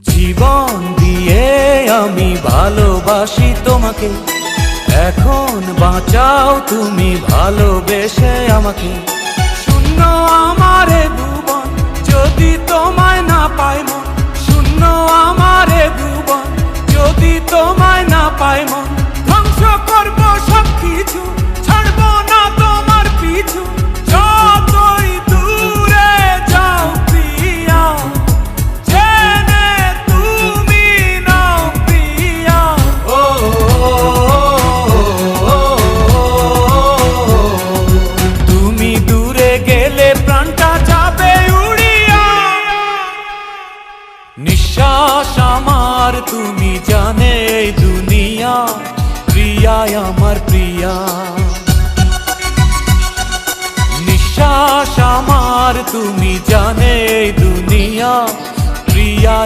জীবন দিয়ে আমি ভালোবাসি তোমাকে, এখন বাঁচাও তুমি ভালোবেসে আমাকে। শূন্য আমারে ভুবন, যদি তোমায় না পাই মন। শূন্য আমারে ভুবন, যদি তোমায় না পাই মন। ধ্বংস করব সব কিছু, ছাড়বো না তোমার পিছু। যতই দূরে যাও প্রিয়া, জেনে তুমি নাও প্রিয়া। ও তুমি দূরে গেলে প্রাণটা যাবে উড়িয়া। নিঃশ্বাস আমার তুমি জানে এই দুনিয়া, প্রিয়া আমার প্রিয়া। নিঃশ্বাস আমার তুমি জানে এই দুনিয়া, প্রিয়া।